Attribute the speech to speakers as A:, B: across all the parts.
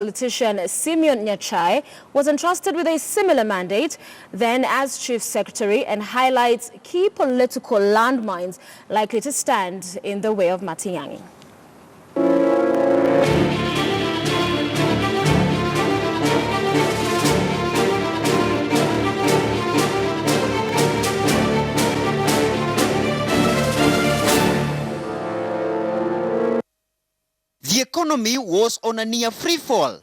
A: Politician Simeon Nyachae was entrusted with a similar mandate then as Chief Secretary and highlights key political landmines likely to stand in the way of Matiangi.
B: The economy was on a near free fall,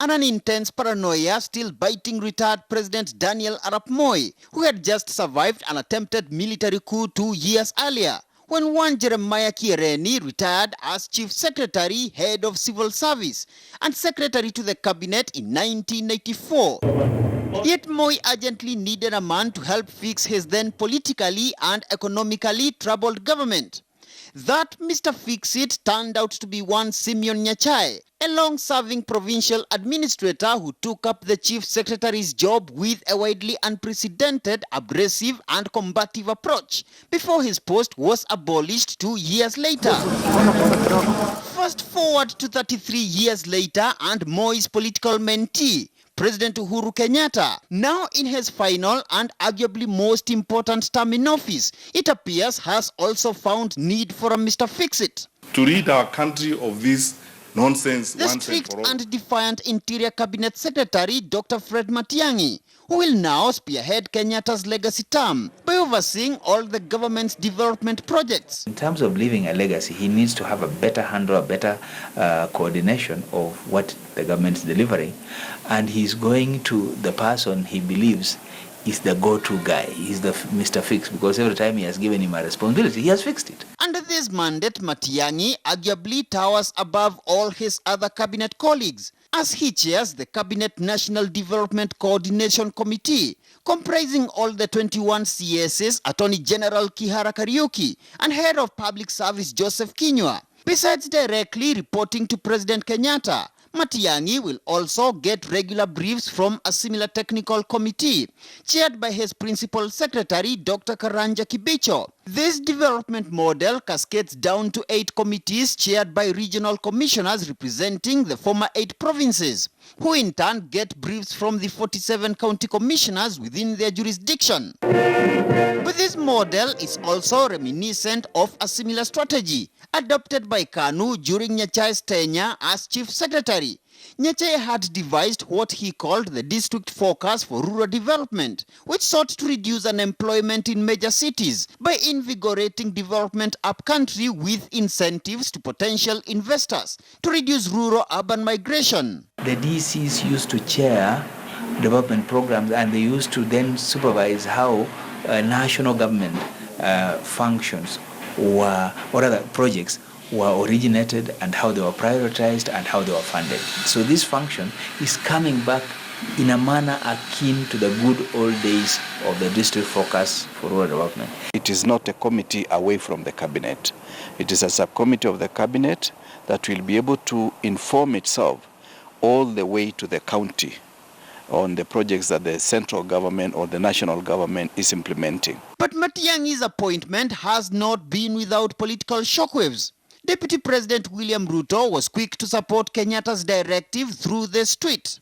B: and an intense paranoia still biting retired President Daniel Arap Moi, who had just survived an attempted military coup 2 years earlier, when one Jeremiah Kiereni retired as Chief Secretary, Head of Civil Service, and Secretary to the Cabinet in 1994. Yet Moi urgently needed a man to help fix his then politically and economically troubled government. That Mr. Fix-It turned out to be one Simeon Nyachae, a long-serving provincial administrator who took up the chief secretary's job with a widely unprecedented, abrasive and combative approach before his post was abolished 2 years later. Fast forward to 33 years later and Moi's political mentee, President Uhuru Kenyatta, now in his final and arguably most important term in office, it appears has also found need for a Mr. Fix-It.
C: To rid our country of this nonsense
B: the
C: once and for all.
B: The strict and defiant Interior Cabinet Secretary, Dr. Fred Matiang'i, who will now spearhead Kenyatta's legacy term by overseeing all the government's development projects.
D: In terms of leaving a legacy, he needs to have a better handle, a better coordination of what the government is delivering. And he's going to the person he believes is the go-to guy. He's the Mr. Fix, because every time he has given him a responsibility, he has fixed it.
B: Under this mandate, Matiangi arguably towers above all his other cabinet colleagues, as he chairs the Cabinet National Development Coordination Committee, comprising all the 21 CSs, Attorney General Kihara Kariuki, and Head of Public Service Joseph Kinyua. Besides directly reporting to President Kenyatta, Matiangi will also get regular briefs from a similar technical committee, chaired by his principal secretary, Dr. Karanja Kibicho. This development model cascades down to 8 committees chaired by regional commissioners representing the former 8 provinces, who in turn get briefs from the 47 county commissioners within their jurisdiction. But this model is also reminiscent of a similar strategy adopted by KANU during Nyachae's tenure as Chief Secretary. Nyachae had devised what he called the District Focus for Rural Development, which sought to reduce unemployment in major cities by invigorating development upcountry with incentives to potential investors to reduce rural-urban migration.
D: The DCs used to chair development programs, and they used to then supervise how national government functions or other projects were originated and how they were prioritized and how they were funded. So this function is coming back in a manner akin to the good old days of the District Focus for Rural Development.
E: It is not a committee away from the cabinet. It is a subcommittee of the cabinet that will be able to inform itself all the way to the county on the projects that the central government or the national government is implementing.
B: But Matiangi's appointment has not been without political shockwaves. Deputy President William Ruto was quick to support Kenyatta's directive through this tweet.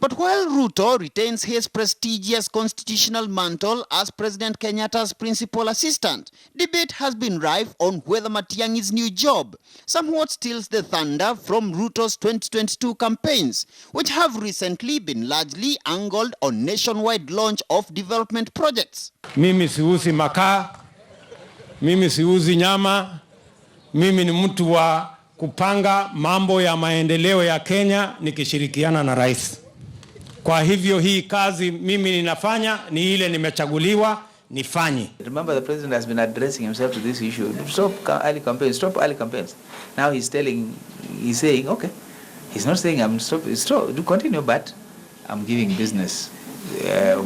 B: But while Ruto retains his prestigious constitutional mantle as President Kenyatta's principal assistant, debate has been rife on whether Matiangi's new job somewhat steals the thunder from Ruto's 2022 campaigns, which have recently been largely angled on nationwide launch of development projects.
F: Mimi siuzi makaa, mimi siuzi nyama, mimi ni mtu wa kupanga mambo ya maendeleo ya Kenya nikishirikiana na rais. Kwa hivyo hii kazi mimi ninafanya ni ile nimechaguliwa nifanye.
D: Remember, the president has been addressing himself to this issue. Stop early campaigns, stop early campaigns. Now he's saying, okay, he's not saying do continue, but I'm giving business,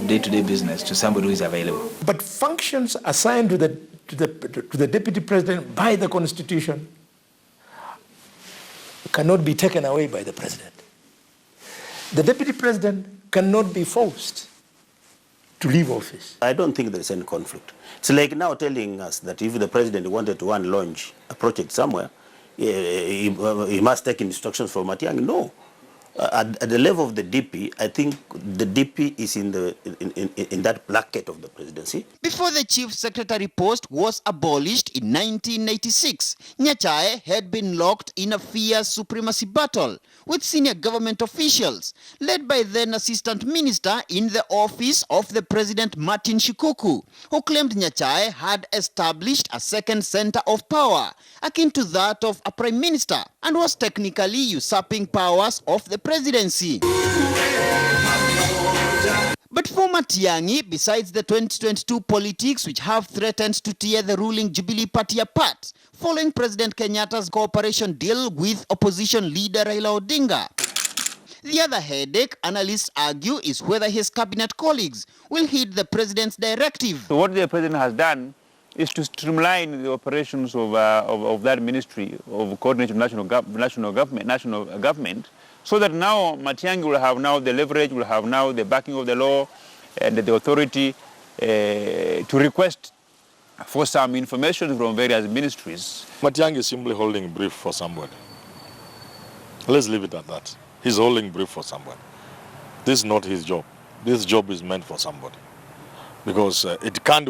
D: day-to-day business to somebody who is available.
G: But functions assigned to the deputy president by the Constitution cannot be taken away by the president. The deputy president cannot be forced to leave office.
H: I don't think there is any conflict. It's like now telling us that if the president wanted to launch a project somewhere, he must take instructions from Matiangi. No. At the level of the DP, I think the DP is in that bracket of the presidency.
B: Before the chief secretary post was abolished in 1996, Nyachae had been locked in a fierce supremacy battle with senior government officials, led by then assistant minister in the office of the president Martin Shikuku, who claimed Nyachae had established a second center of power, akin to that of a prime minister, and was technically usurping powers of the presidency. But for Matiangi, besides the 2022 politics which have threatened to tear the ruling Jubilee Party apart, following President Kenyatta's cooperation deal with opposition leader Raila Odinga, the other headache, analysts argue, is whether his cabinet colleagues will heed the president's directive.
I: So what the president has done is to streamline the operations of that ministry of coordination of national government, so that now Matiangi will have now the leverage, will have now the backing of the law and the authority to request for some information from various ministries.
C: Matiangi is simply holding brief for somebody. Let's leave it at that. He's holding brief for somebody. This is not his job. This job is meant for somebody. Because it can't